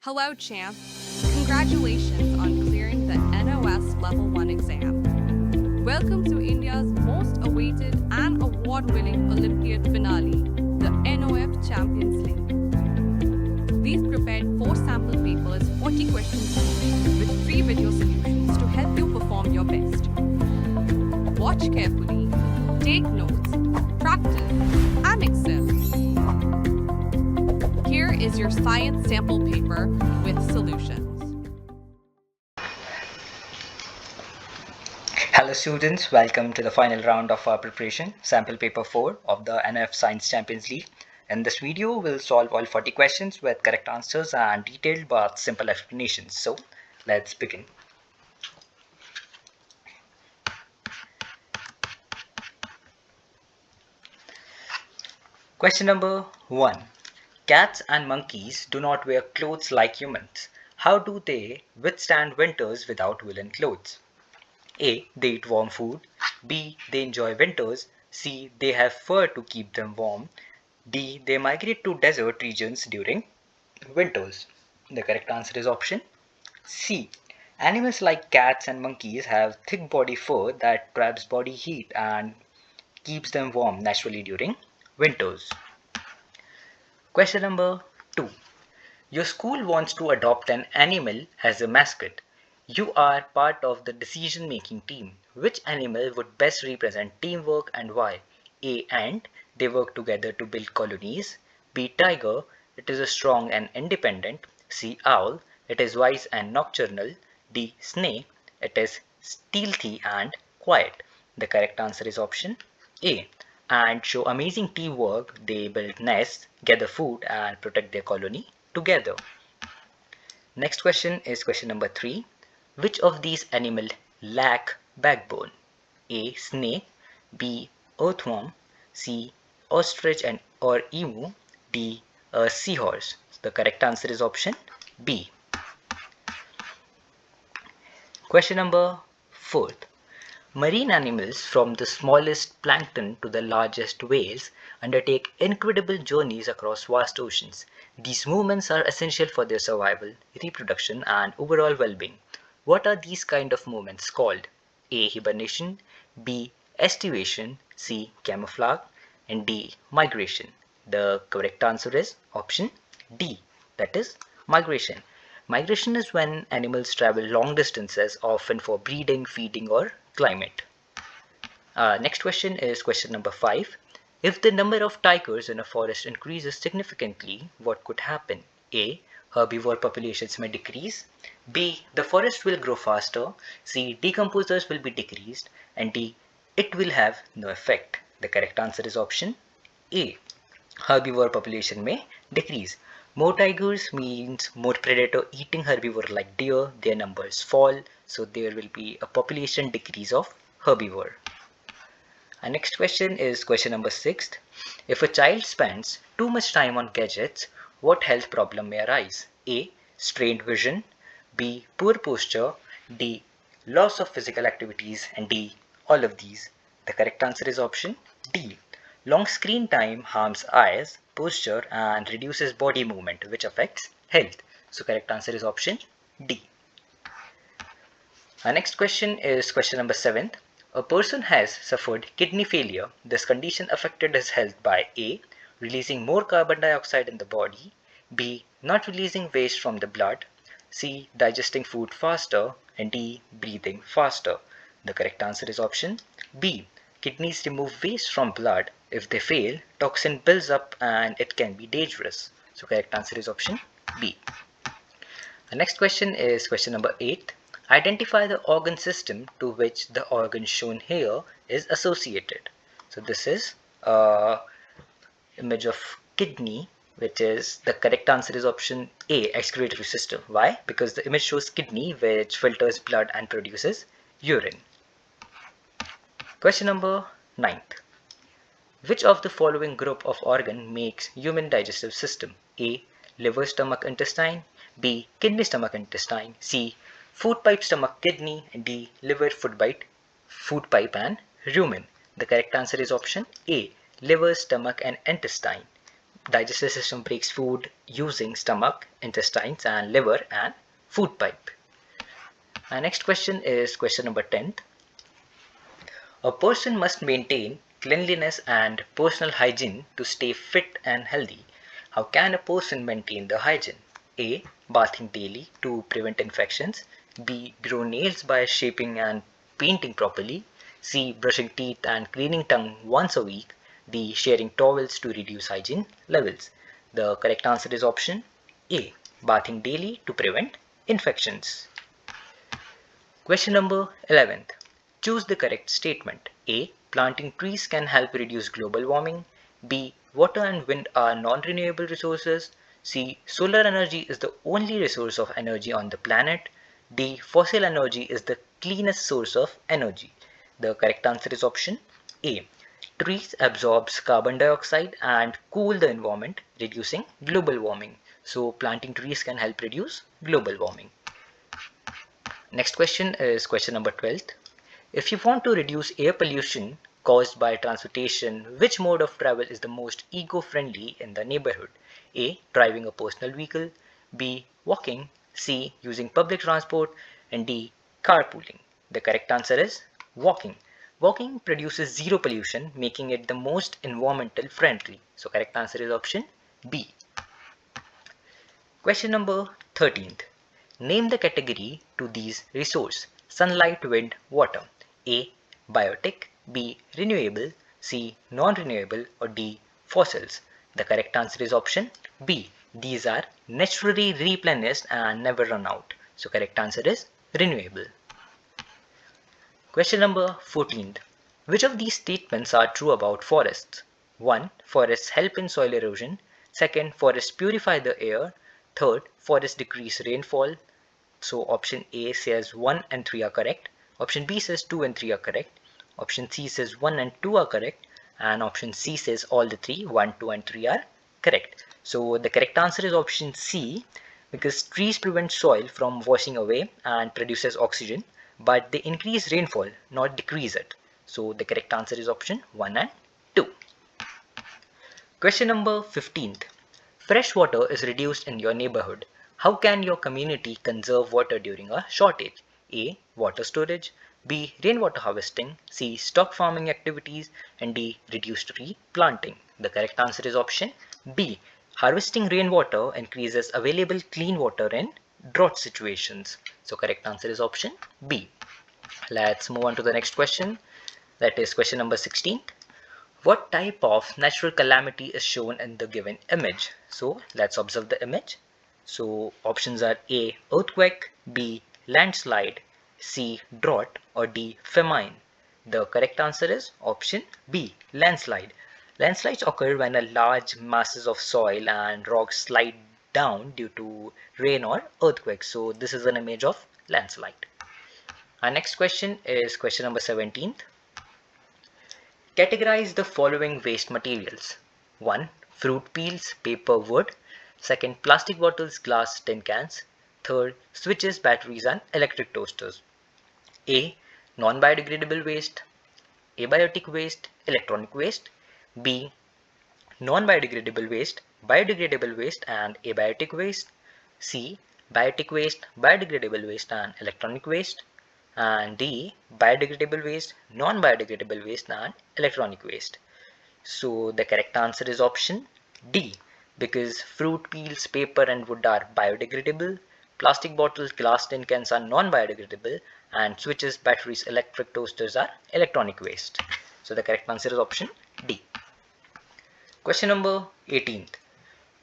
Hello, champ. Congratulations on clearing the NOS Level 1 exam. Welcome to India's most awaited and award-winning Olympiad finale, the NOF Champions League. We've prepared 4 sample papers, 40 questions each, with 3 video solutions to help you perform your best. Watch carefully, take notes, practice, and excel. Here is your science sample paper with solutions. Hello students, welcome to the final round of our preparation, sample paper 4 of the NOF Science Champions League. In this video, we'll solve all 40 questions with correct answers and detailed but simple explanations. So, let's begin. Question number 1. Cats and monkeys do not wear clothes like humans. How do they withstand winters without woolen clothes? A. They eat warm food. B. They enjoy winters. C. They have fur to keep them warm. D. They migrate to desert regions during winters. The correct answer is option C. Animals like cats and monkeys have thick body fur that traps body heat and keeps them warm naturally during winters. Question number 2. Your school wants to adopt an animal as a mascot. You are part of the decision-making team. Which animal would best represent teamwork and why? A. Ant. They work together to build colonies. B. Tiger. It is strong and independent. C. Owl. It is wise and nocturnal. D. Snake. It is stealthy and quiet. The correct answer is option A. Ants show amazing teamwork. They build nests, gather food, and protect their colony together. Next question is question number 3. Which of these animals lack backbone? A. Snake. B. Earthworm. C. Ostrich and or emu. D. A seahorse. The correct answer is option B. Question number 4. Marine animals, from the smallest plankton to the largest whales, undertake incredible journeys across vast oceans. These movements are essential for their survival, reproduction, and overall well-being. What are these kind of movements called? A. Hibernation. B. Estivation. C. Camouflage. And D. Migration. The correct answer is option D. That is migration. Migration is when animals travel long distances, often for breeding, feeding, or climate. Next question is question number 5. If the number of tigers in a forest increases significantly, what could happen? A. Herbivore populations may decrease. B. The forest will grow faster. C. Decomposers will be decreased. And D. It will have no effect. The correct answer is option A. Herbivore population may decrease. More tigers means more predator eating herbivore like deer, their numbers fall, so there will be a population decrease of herbivore. Our next question is question number 6. If a child spends too much time on gadgets, what health problem may arise? A. Strained vision. B. Poor posture. D. Loss of physical activities. And D. All of these. The correct answer is option D. Long screen time harms eyes, posture, and reduces body movement, which affects health. So correct answer is option D. Our next question is question number 7. A person has suffered kidney failure. This condition affected his health by A. Releasing more carbon dioxide in the body. B. Not releasing waste from the blood. C. Digesting food faster. And D. Breathing faster. The correct answer is option B. Kidneys remove waste from blood. If they fail, toxin builds up and it can be dangerous. So correct answer is option B. The next question is question number 8. Identify the organ system to which the organ shown here is associated. So this is a image of kidney, which is the correct answer is option A, excretory system. Why? Because the image shows kidney, which filters blood and produces urine. Question number 9. Which of the following group of organ makes human digestive system? A. Liver, stomach, intestine. B. Kidney, stomach, intestine. C. Food pipe, stomach, kidney. D. Liver, food pipe and rumen. The correct answer is option A. Liver, stomach, and intestine. digestive system breaks food using stomach, intestines, and liver and food pipe. Our next question is question number 10. A person must maintain cleanliness and personal hygiene to stay fit and healthy. How can a person maintain the hygiene? A. Bathing daily to prevent infections. B. Grow nails by shaping and painting properly. C. Brushing teeth and cleaning tongue once a week. D. Sharing towels to reduce hygiene levels. The correct answer is option A. Bathing daily to prevent infections. Question number 11th. Choose the correct statement. A. Planting trees can help reduce global warming. B. Water and wind are non-renewable resources. C. Solar energy is the only resource of energy on the planet. D. Fossil energy is the cleanest source of energy. The correct answer is option A. Trees absorbs carbon dioxide and cool the environment, reducing global warming. So planting trees can help reduce global warming. Next question is question number 12. If you want to reduce air pollution caused by transportation, which mode of travel is the most eco-friendly in the neighborhood? A. Driving a personal vehicle. B. Walking. C. Using public transport. And D. Carpooling. The correct answer is walking. Walking produces zero pollution, making it the most environmental friendly. So correct answer is option B. Question number 13th. Name the category to these resources: sunlight, wind, water. A. Biotic. B. Renewable. C. Non-renewable. Or D. Fossils. The correct answer is option B. These are naturally replenished and never run out. So correct answer is renewable. Question number 14th. Which of these statements are true about forests? 1. Forests help in soil erosion. 2nd, forests purify the air. 3rd, forests decrease rainfall. So option A says 1 and 3 are correct. Option B says 2 and 3 are correct. Option C says 1 and 2 are correct. And option C says all the three, 1, 2 and 3 are correct. So the correct answer is option C, because trees prevent soil from washing away and produces oxygen, but they increase rainfall, not decrease it. So the correct answer is option 1 and 2. Question number 15th. Fresh water is reduced in your neighborhood. How can your community conserve water during a shortage? A. Water storage. B. Rainwater harvesting. C. Stock farming activities. And D. Reduced tree planting. The correct answer is option B. Harvesting rainwater increases available clean water in drought situations. So correct answer is option B. Let's move on to the next question. That is question number 16. What type of natural calamity is shown in the given image? So let's observe the image. So options are A. Earthquake. B. Landslide. C. Drought. Or D. Famine. The correct answer is option B. Landslide. Landslides occur when a large masses of soil and rocks slide down due to rain or earthquake. So this is an image of landslide. Our next question is question number 17. Categorize the following waste materials. 1. Fruit peels, paper, wood. 2nd, plastic bottles, glass, tin cans. 3rd, switches, batteries and electric toasters. A. Non-biodegradable waste. Abiotic waste, electronic waste. B. Non-biodegradable waste, biodegradable waste and abiotic waste. C. Biotic waste, biodegradable waste and electronic waste. And D. Biodegradable waste, non-biodegradable waste and electronic waste. So the correct answer is option D, because fruit peels, paper and wood are biodegradable, plastic bottles, glass, tin cans are non-biodegradable, and switches, batteries, electric toasters are electronic waste. So the correct answer is option D. Question number 18.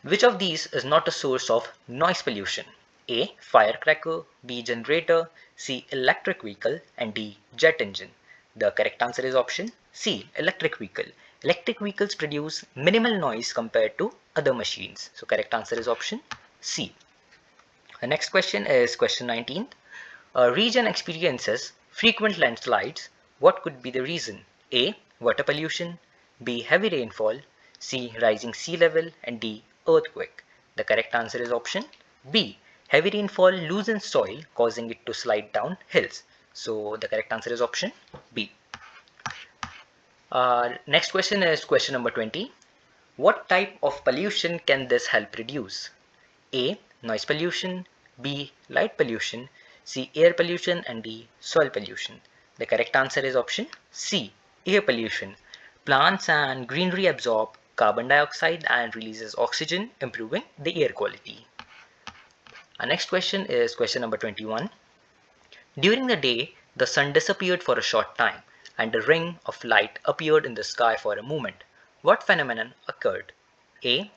Which of these is not a source of noise pollution? A. Firecracker. B. Generator. C. Electric vehicle. And D. Jet engine. The correct answer is option C. Electric vehicle. Electric vehicles produce minimal noise compared to other machines. So correct answer is option C. The next question is question 19. A region experiences frequent landslides. What could be the reason? A. Water pollution. B. Heavy rainfall. C. Rising sea level. And D. Earthquake. The correct answer is option B. Heavy rainfall loosens soil, causing it to slide down hills. So the correct answer is option B. Next question is question number 20. What type of pollution can this help reduce? A. Noise pollution, B. Light pollution, C. Air pollution, and D. Soil pollution. The correct answer is option C. Air pollution. Plants and greenery absorb carbon dioxide and releases oxygen, improving the air quality. Our next question is question number 21. During the day, the sun disappeared for a short time and a ring of light appeared in the sky for a moment. What phenomenon occurred? A.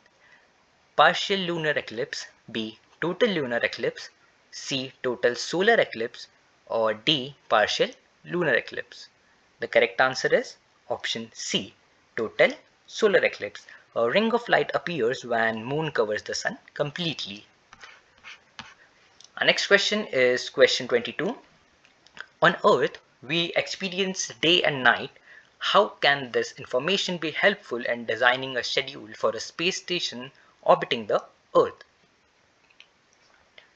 Partial lunar eclipse, B. Total lunar eclipse, C. Total solar eclipse, or D. Partial lunar eclipse. The correct answer is option C. Total solar eclipse. A ring of light appears when moon covers the sun completely. Our next question is question 22. On Earth, we experience day and night. How can this information be helpful in designing a schedule for a space station orbiting the Earth?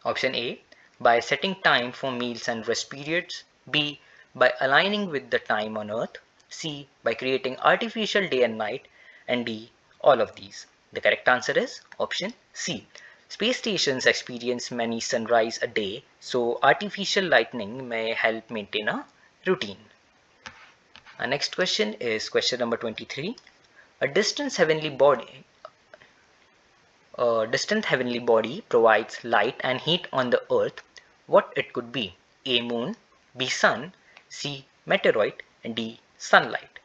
Option A. By setting time for meals and rest periods. B. By aligning with the time on Earth. C. By creating artificial day and night. And D. All of these. The correct answer is option C. Space stations experience many sunrise a day, so artificial lighting may help maintain a routine. Our next question is question number 23. A distant heavenly body provides light and heat on the Earth. What it could be? A. Moon, B. Sun, C. Meteoroid, and D. Satellite.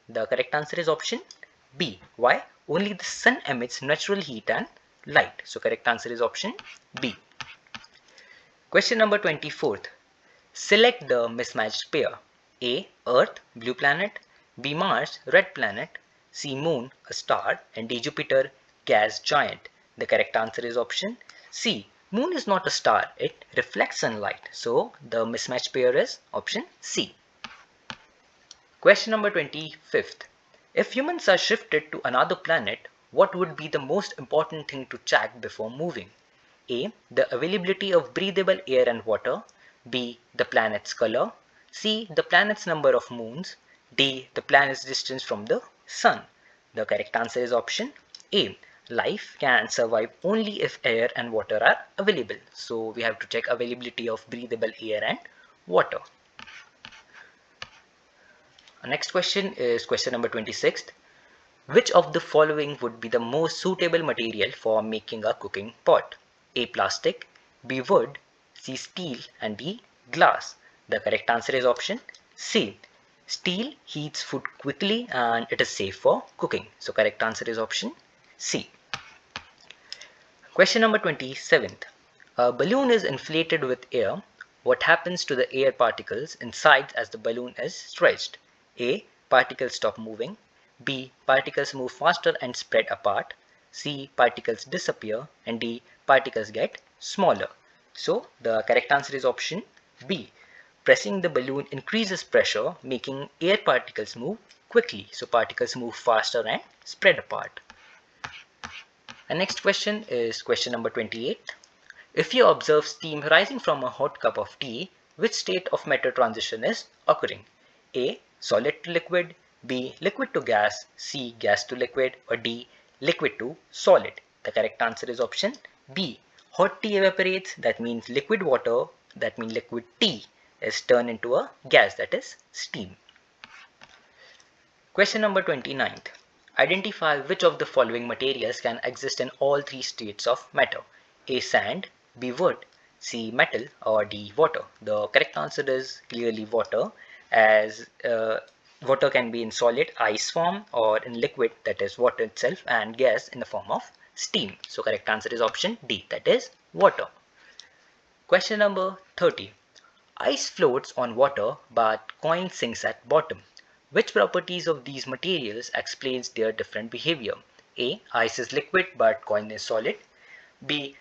The correct answer is option B. Why? Only the sun emits natural heat and light. So correct answer is option B. Question number 24th. Select the mismatched pair. A. Earth, blue planet, B. Mars, red planet, C. Moon, a star, and D. Jupiter, gas giant. The correct answer is option C. Moon is not a star, it reflects sunlight. So the mismatched pair is option C. Question number 25th. If humans are shifted to another planet, what would be the most important thing to check before moving? A. The availability of breathable air and water. B. The planet's color. C. The planet's number of moons. D. The planet's distance from the sun. The correct answer is option A. Life can survive only if air and water are available. So we have to check availability of breathable air and water. Our next question is question number 26. Which of the following would be the most suitable material for making a cooking pot? A. Plastic, B. Wood, C. Steel, and D. Glass. The correct answer is option C. Steel heats food quickly and it is safe for cooking. So correct answer is option C. Question number 27th. A balloon is inflated with air. What happens to the air particles inside as the balloon is stretched? A. Particles stop moving. B. Particles move faster and spread apart. C. Particles disappear. And D. Particles get smaller. So the correct answer is option B. Pressing the balloon increases pressure, making air particles move quickly. So particles move faster and spread apart. The next question is question number 28. If you observe steam rising from a hot cup of tea, which state of matter transition is occurring? A. Solid to liquid, B. Liquid to gas, C. Gas to liquid, or D. Liquid to solid. The correct answer is option B. Hot tea evaporates, that means liquid water, that means liquid tea is turned into a gas, that is steam. Question number 29th. Identify which of the following materials can exist in all three states of matter. A. Sand, B. Wood, C. Metal, or D. Water. The correct answer is clearly water, as water can be in solid ice form or in liquid, that is water itself, and gas in the form of steam. So correct answer is option D, that is water. Question number 30. Ice floats on water but coin sinks at bottom. Which properties of these materials explains their different behavior? A. Ice is liquid but coin is solid. B.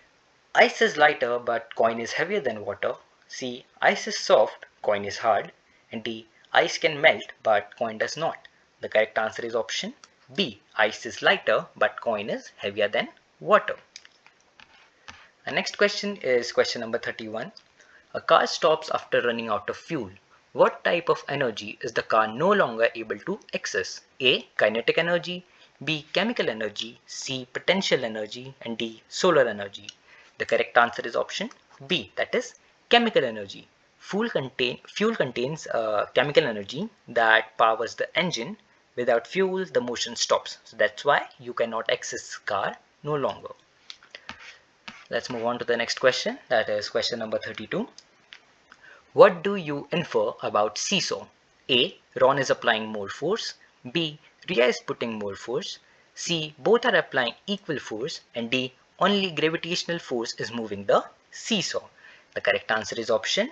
Ice is lighter but coin is heavier than water. C. Ice is soft, coin is hard. And D. Ice can melt but coin does not. The correct answer is option B. Ice is lighter but coin is heavier than water. The next question is question number 31. A car stops after running out of fuel. What type of energy is the car no longer able to access? A. Kinetic energy, B. Chemical energy, C. Potential energy, and D. Solar energy. The correct answer is option B, that is chemical energy. Fuel contains chemical energy that powers the engine. Without fuel, the motion stops. So that's why you cannot access car no longer. Let's move on to the next question. That is question number 32. What do you infer about seesaw? A. Ron is applying more force. B. Ria is putting more force. C. Both are applying equal force. And D. Only gravitational force is moving the seesaw. The correct answer is option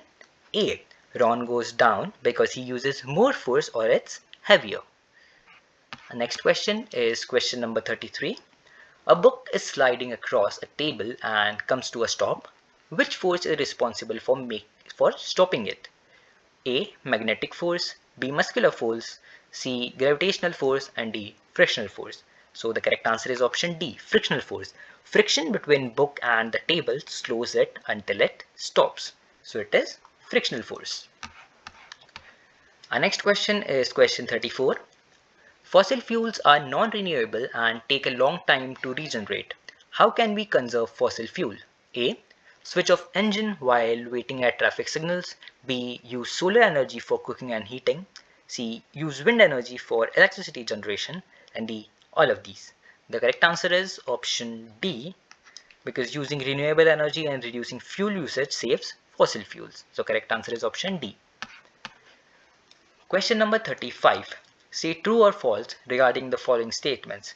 A. Ron goes down because he uses more force or it's heavier. The next question is question number 33. A book is sliding across a table and comes to a stop. Which force is responsible for stopping it? A. Magnetic force, B. Muscular force, C. Gravitational force, and D. Frictional force. So the correct answer is option D. Frictional force. Friction between book and the table slows it until it stops. So it is frictional force. Our next question is question 34. Fossil fuels are non-renewable and take a long time to regenerate. How can we conserve fossil fuel? A. Switch off engine while waiting at traffic signals. B. Use solar energy for cooking and heating. C. Use wind energy for electricity generation. And D. All of these. The correct answer is option D, because using renewable energy and reducing fuel usage saves fossil fuels. So correct answer is option D. Question number 35. Say true or false regarding the following statements.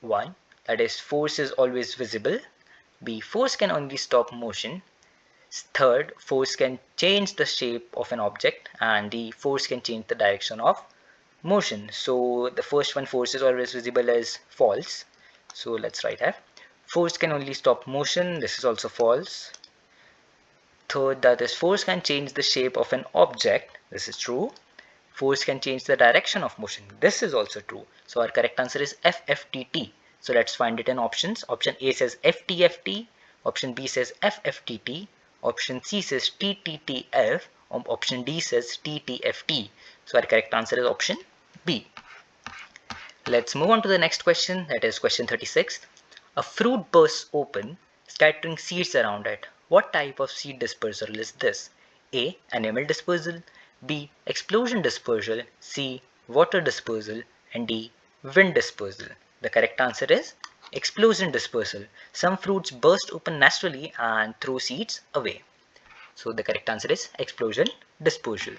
1. That is, force is always visible. B. Force can only stop motion. Third, force can change the shape of an object. And D. Force can change the direction of motion. So the first one, force is always visible, is false. So let's write here. Force can only stop motion. This is also false. Third, that is, force can change the shape of an object. This is true. Force can change the direction of motion. This is also true. So our correct answer is FFTT. So let's find it in options. Option A says FTFT. Option B says FFTT. Option C says TTTF. Option D says TTFT. So our correct answer is option B. Let's move on to the next question. That is question 36. A fruit bursts open, scattering seeds around it. What type of seed dispersal is this? A. Animal dispersal. B. Explosion dispersal. C. Water dispersal. And D. Wind dispersal. The correct answer is explosion dispersal. Some fruits burst open naturally and throw seeds away. So the correct answer is explosion dispersal.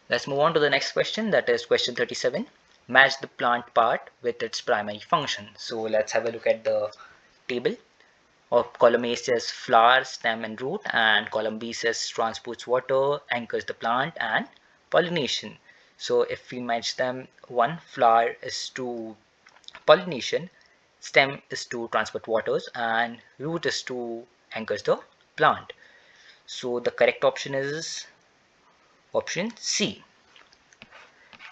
Let's move on to the next question. That is question 37. Match the plant part with its primary function. So let's have a look at the table. Column A says flower, stem and root, and column B says transports water, anchors the plant, and pollination. So if we match them, one, flower is to pollination, stem is to transport waters, and root is to anchors the plant. So the correct option is option C.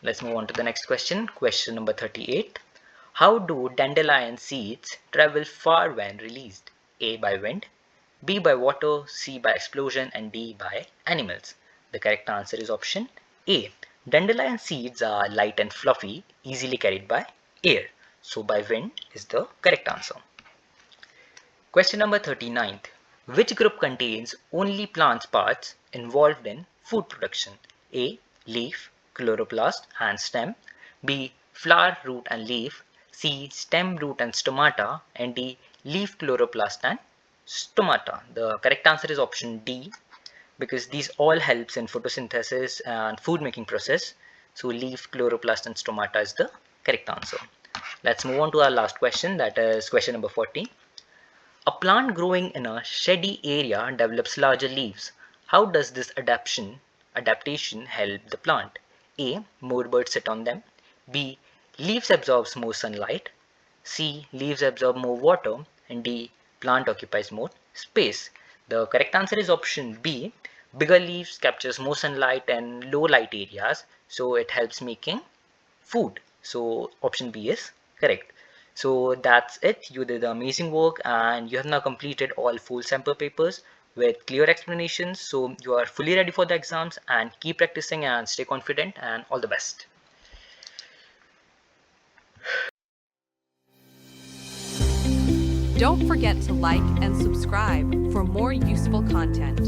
Let's move on to the next question. Question number 38. How do dandelion seeds travel far when released? A. By wind, B. By water, C. By explosion, and D. By animals. The correct answer is option A. Dandelion seeds are light and fluffy, easily carried by air. So by wind is the correct answer. Question number 39. Which group contains only plant parts involved in food production? A. Leaf, chloroplast and stem. B. Flower, root and leaf. C. Stem, root and stomata. And D. Leaf, chloroplast and stomata. The correct answer is option D, because these all helps in photosynthesis and food making process. So leaf, chloroplast and stomata is the correct answer. Let's move on to our last question. That is question number 40. A plant growing in a shady area develops larger leaves. How does this adaptation help the plant? A. More birds sit on them. B. Leaves absorbs more sunlight. C. Leaves absorb more water. And D. Plant occupies more space. The correct answer is option B. Bigger leaves captures more sunlight and low light areas, so it helps making food. So option B is correct. So that's it. You did amazing work and you have now completed all full sample papers with clear explanations. So you are fully ready for the exams, and keep practicing and stay confident, and all the best. Don't forget to like and subscribe for more useful content.